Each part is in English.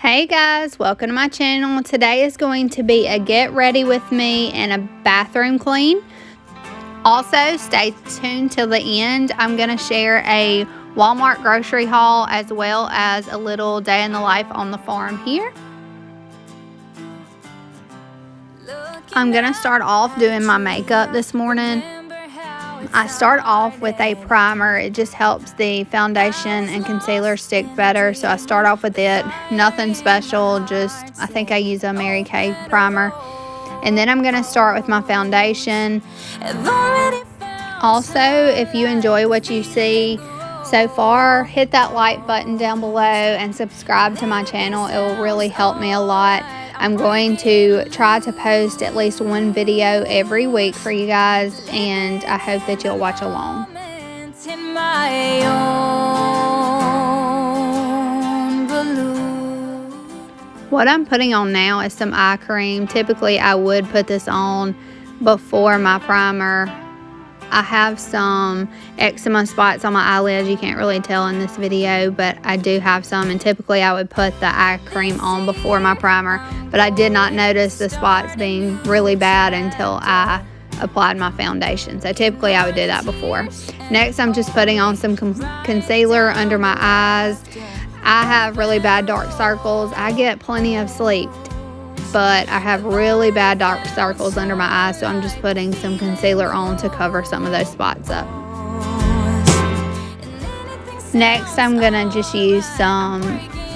Hey guys, welcome to my channel. Today is going to be a get ready with me and a bathroom clean. Also, stay tuned till the end. I'm going to share a Walmart grocery haul as well as a little day in the life on the farm here. I'm going to start off doing my makeup this morning. I start off with a primer. It just helps the foundation and concealer stick better, so I start off with it. Nothing special, just I think I use a Mary Kay primer. And then I'm going to start with my foundation. Also, if you enjoy what you see so far, hit that like button down below and subscribe to my channel. It will really help me a lot. I'm going to try to post at least one video every week for you guys, and I hope that you'll watch along. What I'm putting on now is some eye cream. Typically, I would put this on before my primer. I have some eczema spots on my eyelids. You can't really tell in this video, but I do have some, and typically I would put the eye cream on before my primer, but I did not notice the spots being really bad until I applied my foundation. So typically I would do that before. Next, I'm just putting on some concealer under my eyes. I have really bad dark circles. I get plenty of sleep, but I have really bad dark circles under my eyes, so I'm just putting some concealer on to cover some of those spots up. Next, I'm gonna just use some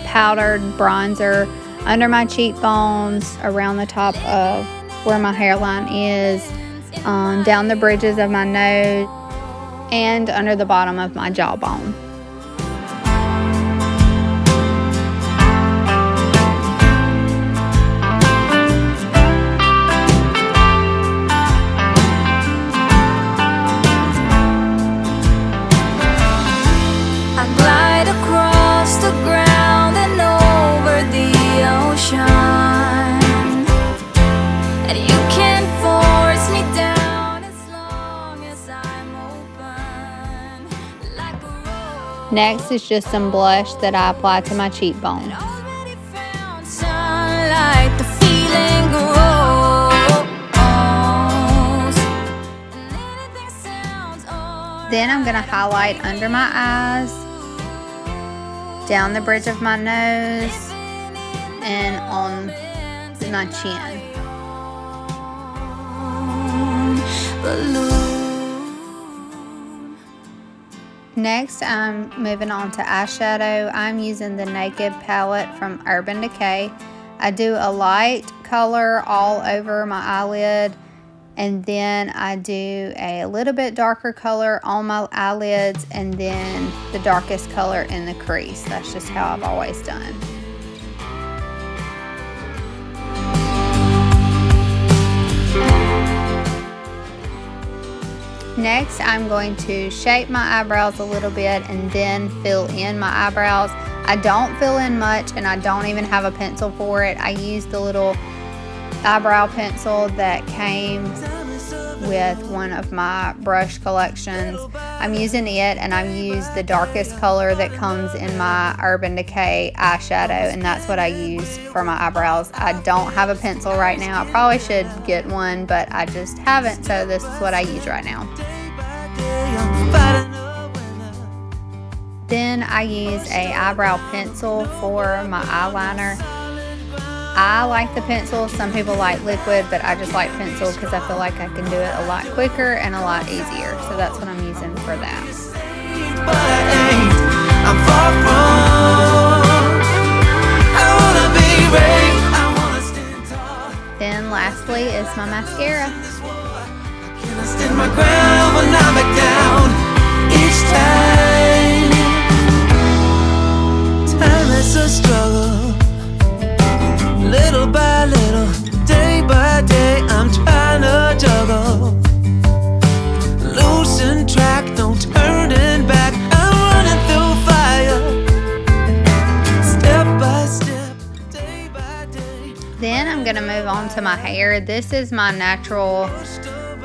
powdered bronzer under my cheekbones, around the top of where my hairline is, down the bridges of my nose, and under the bottom of my jawbone. Next is just some blush that I apply to my cheekbones. Then I'm going to highlight under my eyes, down the bridge of my nose, and on my chin. Next, I'm moving on to eyeshadow. I'm using the Naked palette from Urban Decay. I do a light color all over my eyelid, and then I do a little bit darker color on my eyelids, and then the darkest color in the crease. That's just how I've always done. Next, I'm going to shape my eyebrows a little bit and then fill in my eyebrows. I don't fill in much, and I don't even have a pencil for it. I used the little eyebrow pencil that came with one of my brush collections. I'm using it, and I've used the darkest color that comes in my Urban Decay eyeshadow, and that's what I use for my eyebrows. I don't have a pencil right now. I probably should get one, but I just haven't, so this is what I use right now. Then I use a eyebrow pencil for my eyeliner. I like the pencil. Some people like liquid, but I just like pencil because I feel like I can do it a lot quicker and a lot easier. So that's what I'm using for that. Then lastly is my mascara. Time is a struggle. Little by little, day by day, I'm trying to juggle. Losing track, no turning back. I'm running through fire. Step by step, day by day. Then I'm going to move on to my hair. This is my natural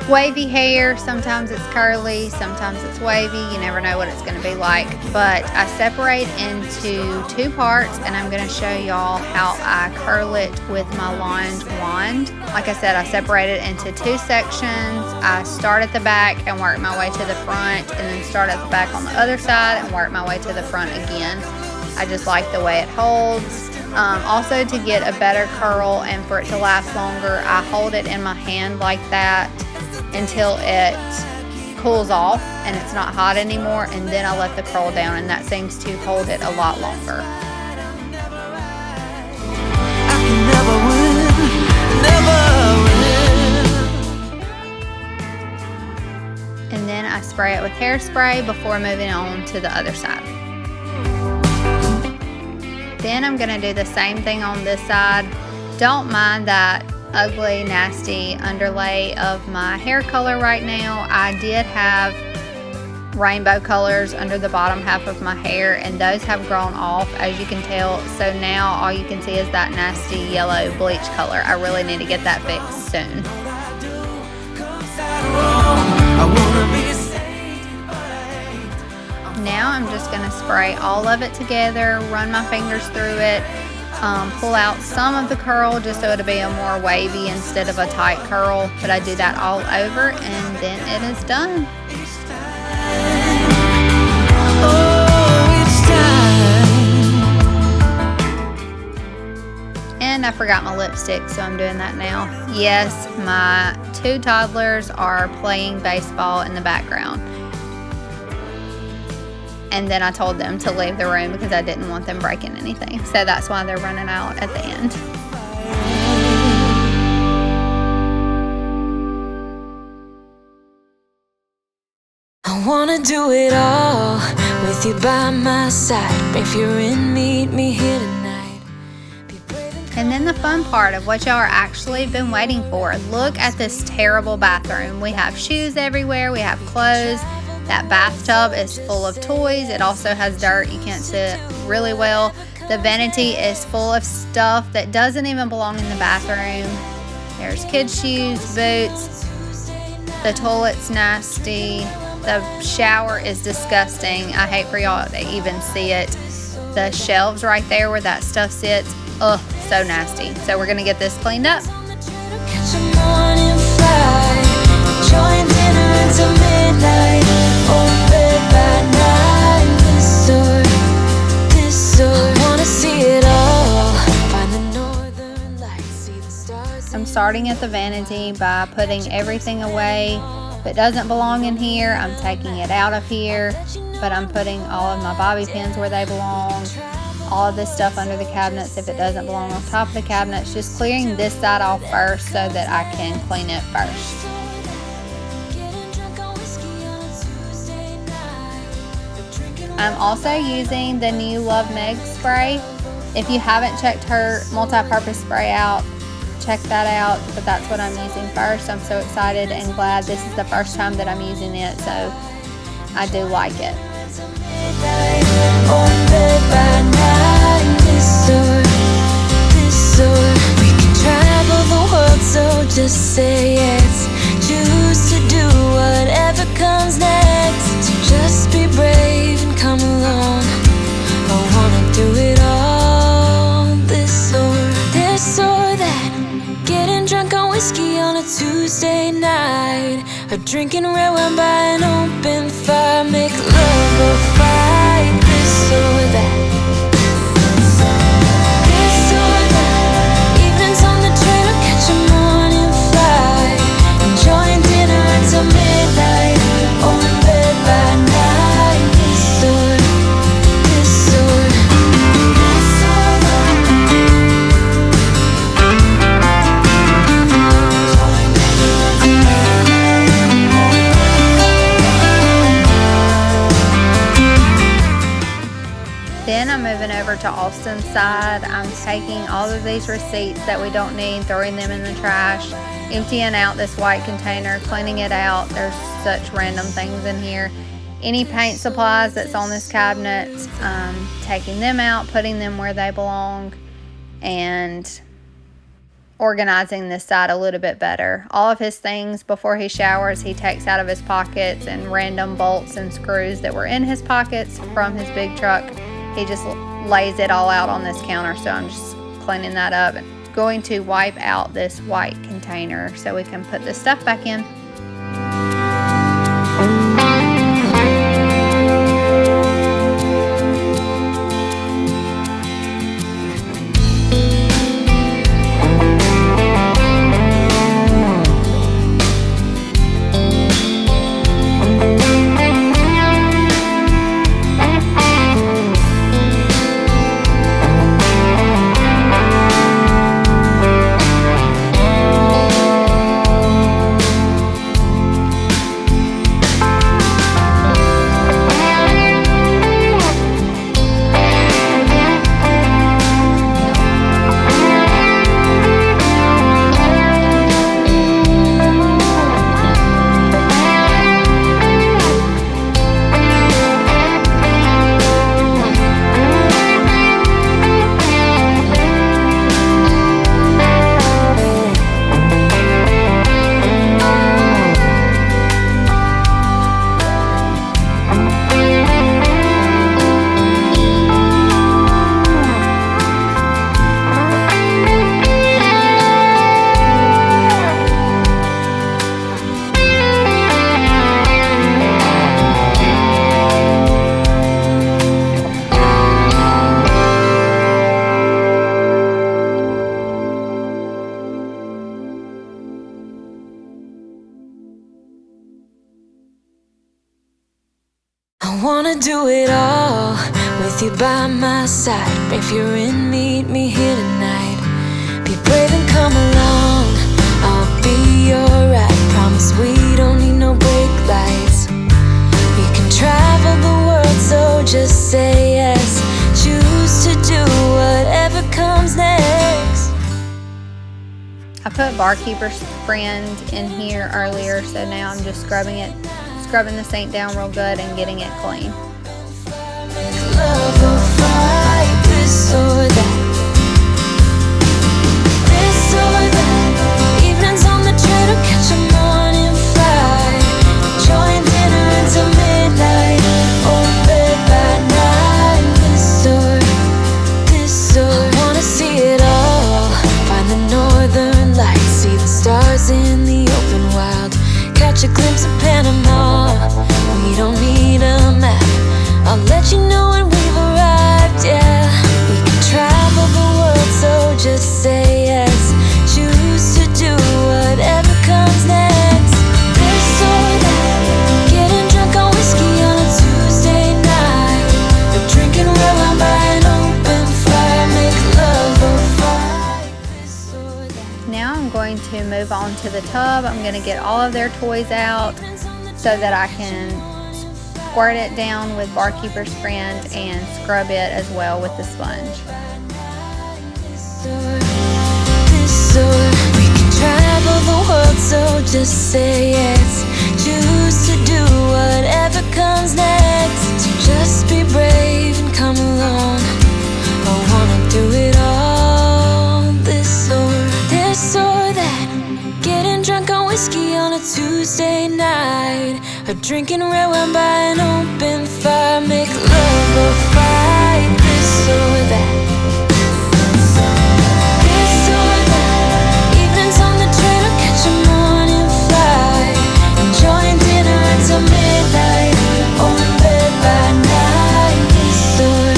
wavy hair. Sometimes it's curly, sometimes it's wavy. You never know what it's going to be like. But I separate into 2 parts, and I'm going to show y'all how I curl it with my lined wand. Like I said, I separate it into 2 sections. I start at the back and work my way to the front, and then start at the back on the other side and work my way to the front again. I just like the way it holds. Also, to get a better curl and for it to last longer, I hold it in my hand like that until it cools off and it's not hot anymore, and then I let the curl down, and that seems to hold it a lot longer. And then I spray it with hairspray before moving on to the other side. Then I'm going to do the same thing on this side. Don't mind that ugly, nasty underlay of my hair color right now. I did have rainbow colors under the bottom half of my hair, and those have grown off, as you can tell. So now all you can see is that nasty yellow bleach color. I really need to get that fixed soon. Now I'm just going to spray all of it together, run my fingers through it, pull out some of the curl just so it'll be a more wavy instead of a tight curl. But I do that all over, and then it is done. And I forgot my lipstick, so I'm doing that now. Yes, my 2 toddlers are playing baseball in the background. And then I told them to leave the room because I didn't want them breaking anything. So that's why they're running out at the end. I wanna do it all with you by my side. If you're in, meet me here tonight. And then the fun part of what y'all are actually been waiting for. Look at this terrible bathroom. We have shoes everywhere. We have clothes. That bathtub is full of toys. It also has dirt. You can't see it really well. The vanity is full of stuff that doesn't even belong in the bathroom. There's kids' shoes, boots. The toilet's nasty. The shower is disgusting. I hate for y'all to even see it. The shelves right there where that stuff sits, ugh, so nasty. So we're gonna get this cleaned up. I'm starting at the vanity by putting everything away. If it doesn't belong in here, I'm taking it out of here, but I'm putting all of my bobby pins where they belong, all of this stuff under the cabinets if it doesn't belong on top of the cabinets, just clearing this side off first so that I can clean it first. I'm also using the new Love Meg spray. If you haven't checked her multi-purpose spray out, check that out, but that's what I'm using first. I'm so excited and glad this is the first time that I'm using it, so I do like it. We can travel the world, so just say yes. Choose to do whatever comes next. Just be brave and come along. I wanna do it all, this or that. Getting drunk on whiskey on a Tuesday night, or drinking red wine by an open fire. Make love or fight, this or that. This or that. Evenings on the train or catch a morning flight. Enjoying dinner until midnight, or in bed by night. This or that. Then I'm moving over to Austin's side. I'm taking all of these receipts that we don't need, throwing them in the trash, emptying out this white container, cleaning it out. There's such random things in here. Any paint supplies that's on this cabinet, taking them out, putting them where they belong, and organizing this side a little bit better. All of his things before he showers, he takes out of his pockets, and random bolts and screws that were in his pockets from his big truck, he just lays it all out on this counter. So I'm just cleaning that up and going to wipe out this white container so we can put this stuff back in. I wanna do it all with you by my side. If you're in, meet me here tonight. Be brave and come along, I'll be your ride. Promise we don't need no brake lights. We can travel the world, so just say yes. Choose to do whatever comes next. I put Barkeeper's Friend in here earlier, so now I'm just scrubbing the sink down real good and getting it clean. Love or fight, this or that. This or that. Evenings on the train or catch a morning flight. Enjoying dinner until midnight, or bed by night. This or I wanna see it all. Find the northern lights, see the stars in the open wild. Catch a glimpse of Panama. We don't need a map. I'll let you know when we've arrived, yeah. We can travel the world, so just say yes. Choose to do whatever comes next. This or that. Getting drunk on whiskey on a Tuesday night. Or drinking red wine by an open fire. Make love or fight. This or that. Now I'm going to move on to the tub. I'm going to get all of their toys out so that I can squirt it down with Barkeeper's Friend and scrub it as well with the sponge. We can travel the world, so just say yes. Choose to do whatever comes next. So just be brave and come along. I wanna do it all. This or that. Getting drunk on whiskey on a Tuesday night. Or drinking red wine by an open fire. Make love or fight. This or that. This or that. Evenings on the train or catch a morning flight. Enjoying dinner until midnight, or in bed by night. This or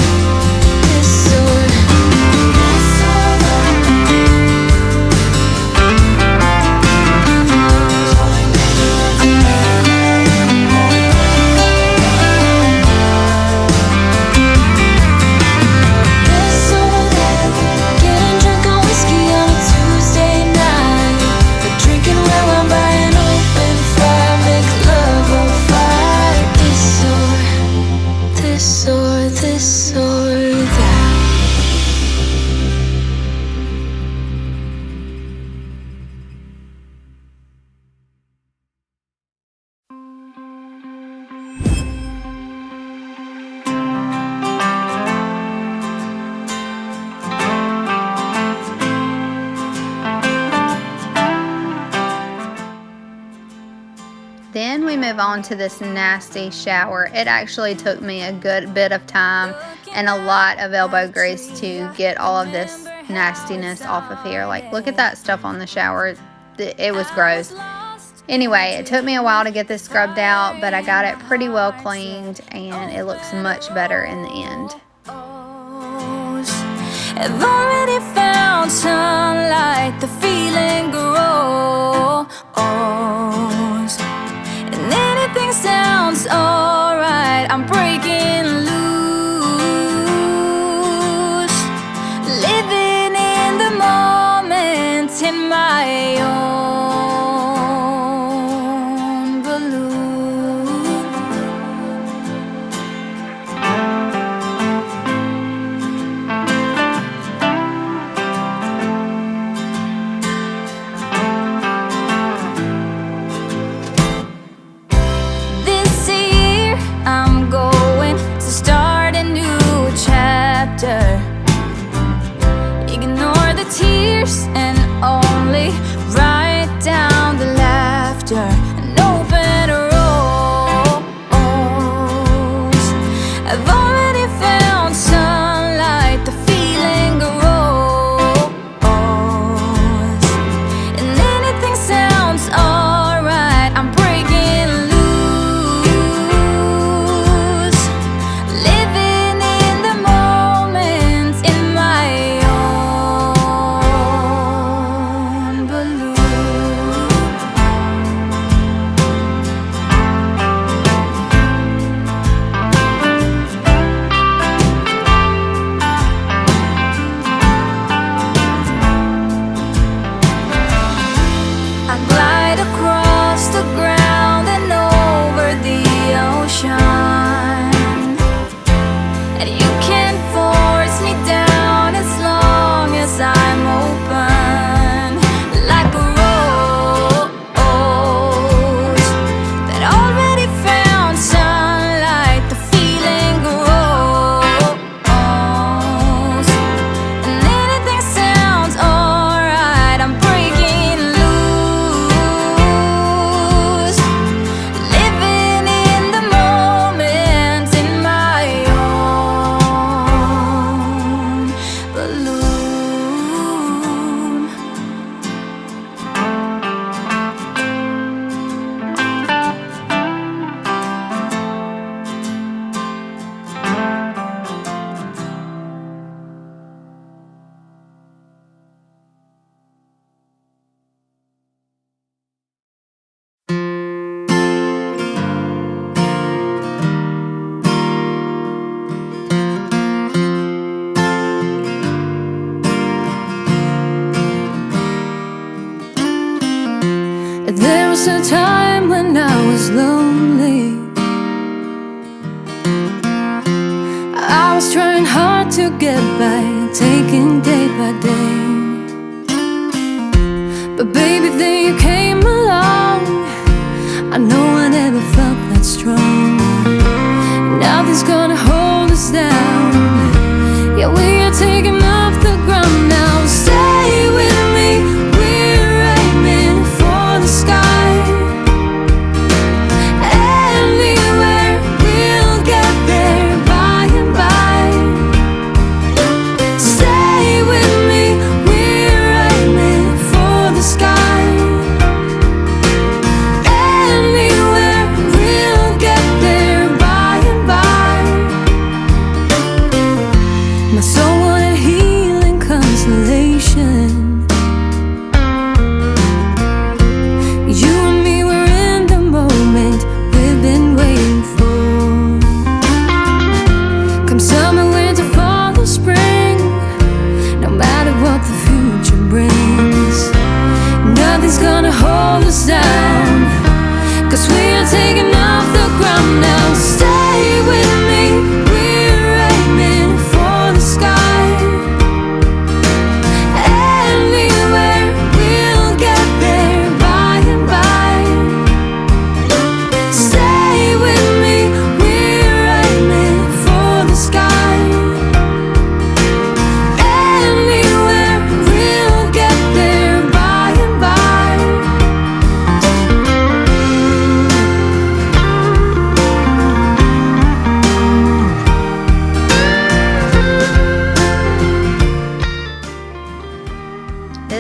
we move on to this nasty shower. It actually took me a good bit of time and a lot of elbow grease to get all of this nastiness off of here. Like, look at that stuff on the shower. It was gross. Anyway, it took me a while to get this scrubbed out, but I got it pretty well cleaned and it looks much better in the end. I've already found sunlight, the feeling grows, and anything sounds alright. I'm breaking loose, living in the moment in my own balloon. This year I'm going to start a new chapter. Ignore the tears and only write down the laughter and open rose. I've already found sunlight, the feeling grows, and anything sounds alright. I'm breaking loose, living in the moment in my own balloon. I glide across the ground and over the ocean, and you can't force me down as long as I'm open, like a rose that already found sunlight, the feeling grows, and anything sounds alright. I'm breaking loose, living in the moment in my own balloon. There was a time when I was lonely. I was trying hard to get by, taking day by day. But baby, then you came along. I know I never felt that strong. Nothing's gonna hold us down. Yeah, we are taking off the ground now. Stay with me, we're aiming for the sky. Anywhere, we'll get there by and by. Stay with me, we're aiming for the sky. Anywhere, we'll get there by and by.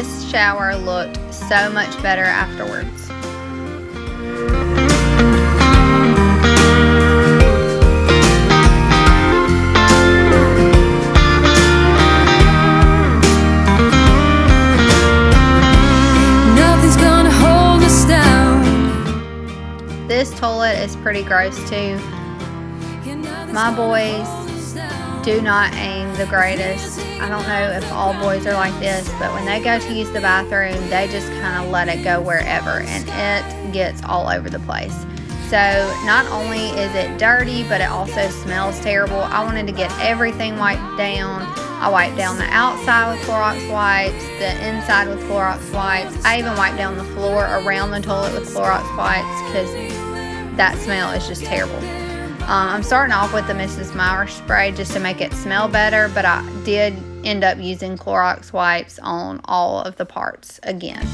this shower looked so much better afterwards. Nothing's gonna hold us down. This toilet is pretty gross too. My boys do not aim the greatest. I don't know if all boys are like this, but when they go to use the bathroom, they just kind of let it go wherever, and it gets all over the place. So not only is it dirty, but it also smells terrible. I wanted to get everything wiped down. I wiped down the outside with Clorox wipes, the inside with Clorox wipes. I even wiped down the floor around the toilet with Clorox wipes because that smell is just terrible. I'm starting off with the Mrs. Meyer spray just to make it smell better, but I did end up using Clorox wipes on all of the parts again.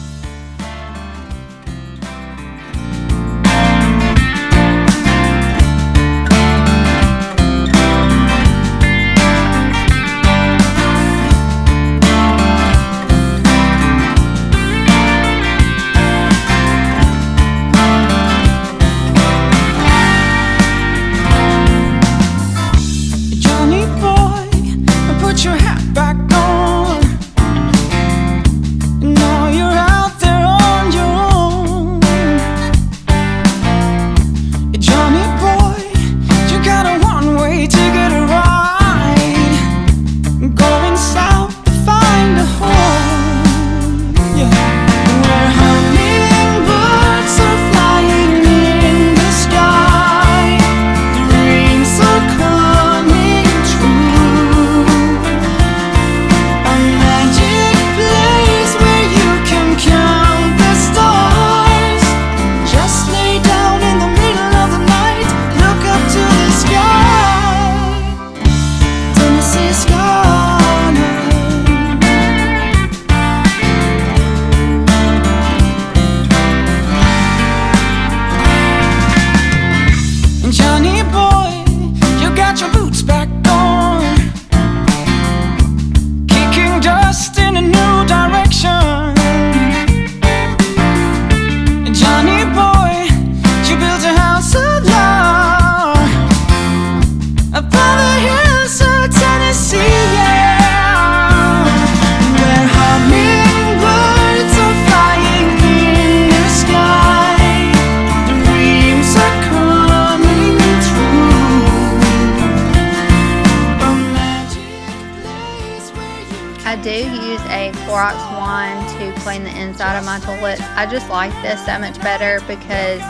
Clorox wand to clean the inside of my toilets. I just like this so much better because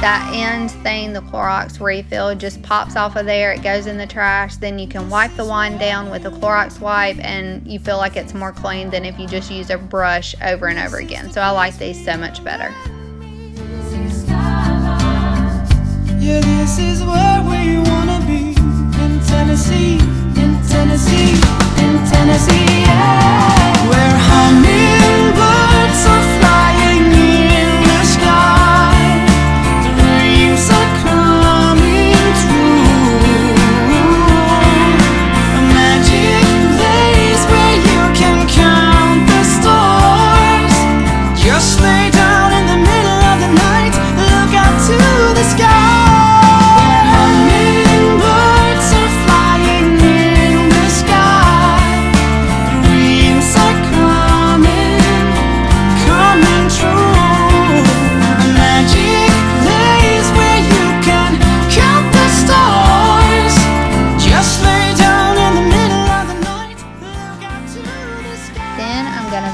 that end thing, the Clorox refill, just pops off of there. It goes in the trash. Then you can wipe the wand down with a Clorox wipe and you feel like it's more clean than if you just use a brush over and over again. So I like these so much better. Yeah, this is where we wanna be, in Tennessee, in Tennessee, in Tennessee, yeah. Where hummingbirds are flying in the sky, dreams are coming true. A magic place where you can count the stars. Just lay down in the middle of the night, look up to the sky.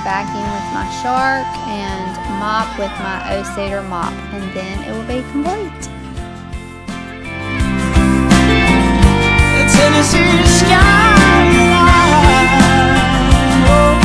Vacuum with my shark and mop with my O-Cedar mop, and then it will be complete. The Tennessee skyline. Oh.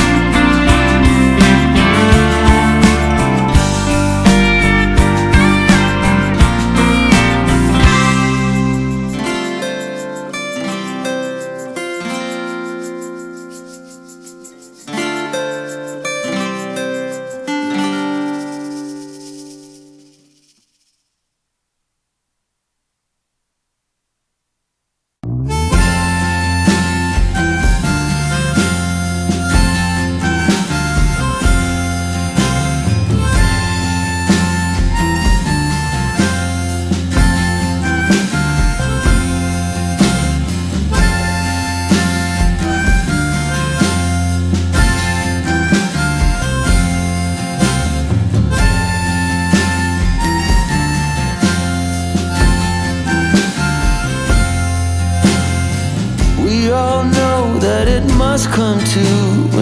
come to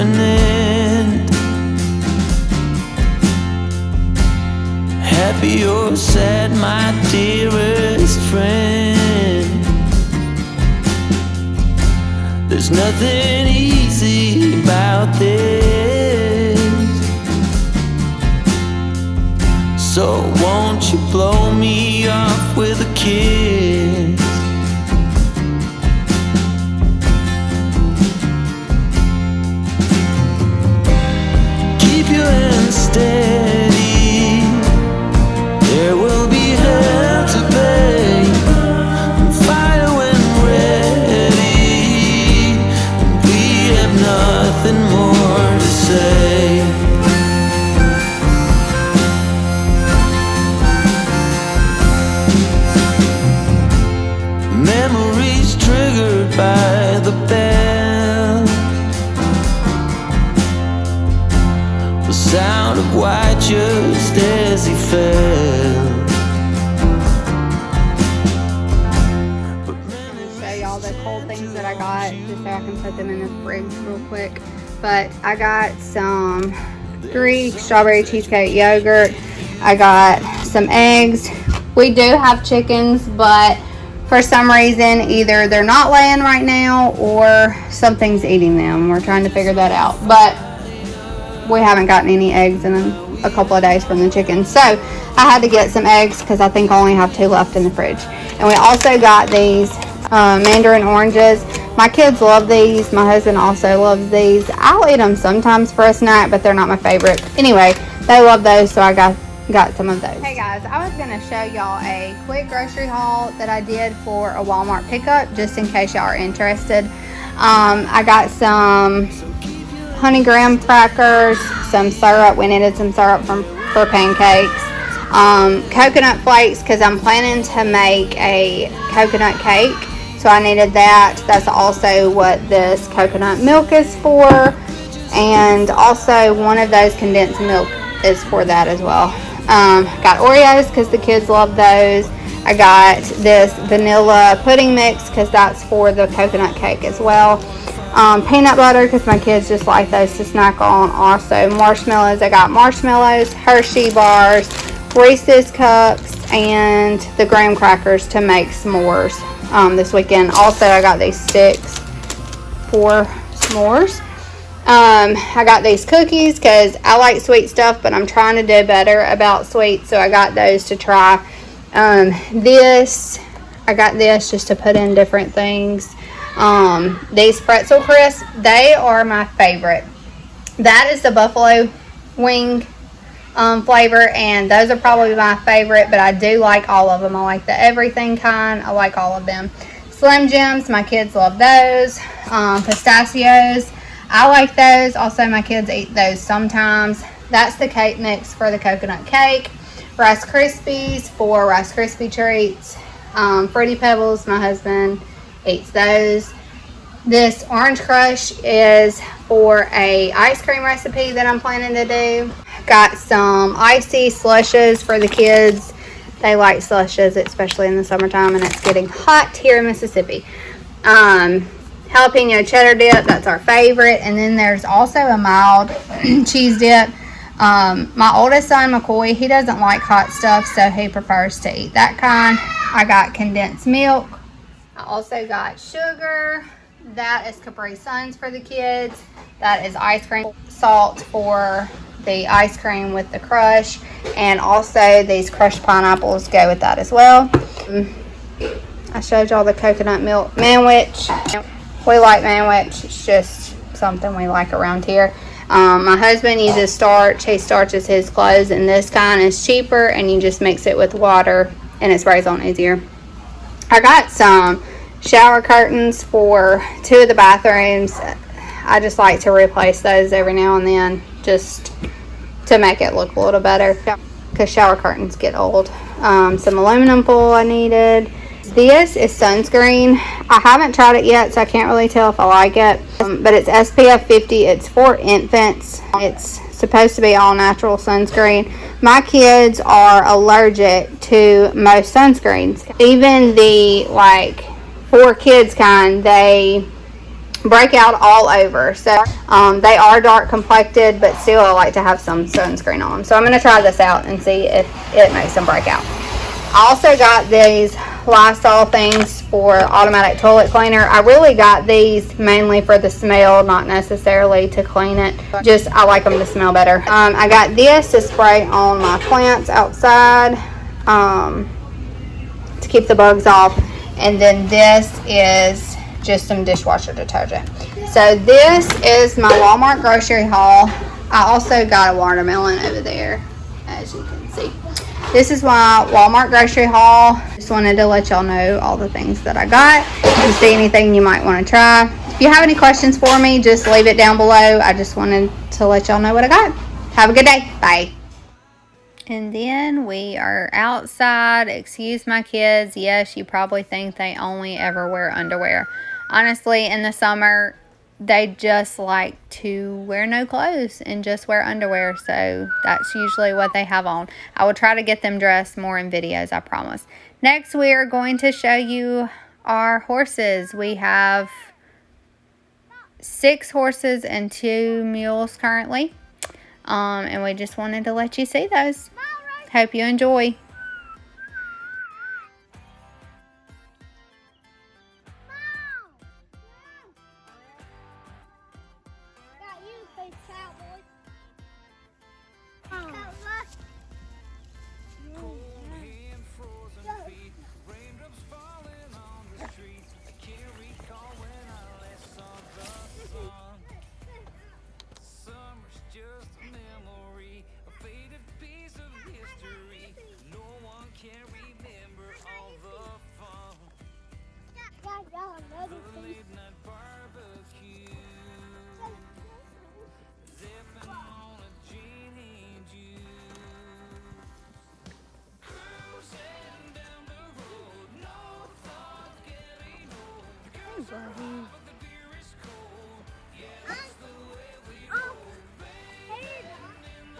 an end. Happy or sad, my dearest friend, there's nothing easy about this. So won't you blow me off with a kiss? Keep your hands steady, there will be hell to pay, and fire when ready, and we have nothing more to say. Memories triggered by the bell, the sound of white just as he fell. Show y'all the cold things that I got just so I can put them in the fridge real quick. But I got some Greek strawberry cheesecake yogurt. I got some eggs. We do have chickens, but for some reason either they're not laying right now or something's eating them. We're trying to figure that out, but we haven't gotten any eggs in a couple of days from the chickens, so I had to get some eggs because I think I only have 2 left in the fridge. And we also got these mandarin oranges. My kids love these. My husband also loves these. I'll eat them sometimes for a snack, but they're not my favorite. Anyway, they love those, so I got some of those. Hey guys, I was going to show y'all a quick grocery haul that I did for a Walmart pickup, just in case y'all are interested. I got some honey graham crackers, some syrup. We needed some syrup for pancakes. Coconut flakes, because I'm planning to make a coconut cake, so I needed that. That's also what this coconut milk is for, and also one of those condensed milk is for that as well. Got Oreos because the kids love those. I got this vanilla pudding mix because that's for the coconut cake as well. Peanut butter because my kids just like those to snack on. Also marshmallows. I got marshmallows, Hershey bars, Reese's cups, and the graham crackers to make s'mores this weekend. Also, I got these sticks for s'mores. I got these cookies because I like sweet stuff, but I'm trying to do better about sweets, so I got those to try. I got this just to put in different things. These pretzel crisps, they are my favorite. That is the buffalo wing flavor, and those are probably my favorite, but I do like all of them. I like the everything kind. I like all of them. Slim Jims, my kids love those. Pistachios, I like those. Also, my kids eat those sometimes. That's the cake mix for the coconut cake. Rice Krispies for Rice Krispie treats. Fruity Pebbles, my husband eats those. This Orange Crush is for a ice cream recipe that I'm planning to do. Got some icy slushes for the kids. They like slushes, especially in the summertime, and it's getting hot here in Mississippi. Jalapeno cheddar dip, that's our favorite. And then there's also a mild cheese dip. My oldest son, McCoy, he doesn't like hot stuff, so he prefers to eat that kind. I got condensed milk. I also got sugar. That is Capri Suns for the kids. That is ice cream salt for the ice cream with the crush. And also these crushed pineapples go with that as well. I showed y'all the coconut milk manwich. We like manwich. It's just something we like around here. My husband uses starch. He starches his clothes, and this kind is cheaper, and you just mix it with water and it sprays on easier. I got some shower curtains for 2 of the bathrooms. I just like to replace those every now and then just to make it look a little better because shower curtains get old. Some aluminum foil I needed. This is sunscreen. I haven't tried it yet, so I can't really tell if I like it. But it's SPF 50. It's for infants. It's supposed to be all natural sunscreen. My kids are allergic to most sunscreens. Even the for kids kind, they break out all over. So they are dark complected, but still I like to have some sunscreen on them. So I'm going to try this out and see if it makes them break out. I also got these Lysol things for automatic toilet cleaner. I really got these mainly for the smell, not necessarily to clean it. Just I like them to smell better. I got this to spray on my plants outside to keep the bugs off. And then this is just some dishwasher detergent. So this is my Walmart grocery haul. I also got a watermelon over there, as you can see. This is my Walmart grocery haul. Just wanted to let y'all know all the things that I got. If you see anything you might want to try. If you have any questions for me, just leave it down below. I just wanted to let y'all know what I got. Have a good day. Bye. And then we are outside. Excuse my kids. Yes, you probably think they only ever wear underwear. Honestly, in the summer, they just like to wear no clothes and just wear underwear. So that's usually what they have on. I will try to get them dressed more in videos, I promise. Next, we are going to show you our horses. We have 6 horses and 2 mules currently. And we just wanted to let you see those. Hope you enjoy.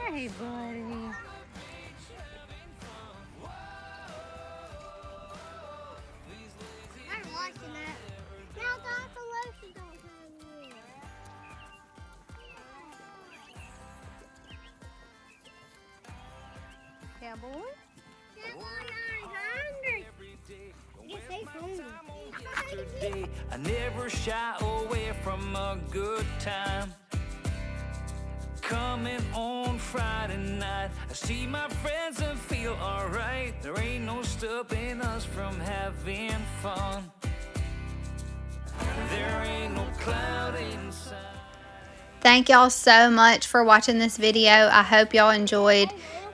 Hey, buddy. I'm watching that. Now Dr. Lotion don't have you. Yeah, boy. Yeah, boy, I'm hungry. Yes, he's hungry. I never shy away from a good time. Coming on Friday night, I see my friends and feel alright. There ain't no stopping us from having fun. There ain't no cloud inside. Thank y'all so much for watching this video. I hope y'all enjoyed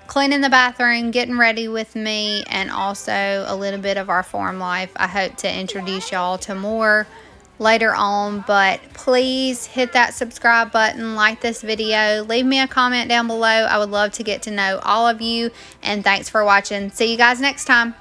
cleaning the bathroom, getting ready with me, and also a little bit of our farm life. I hope to introduce y'all to more later on, but please hit that subscribe button, like this video, leave me a comment down below. I would love to get to know all of you, and thanks for watching. See you guys next time.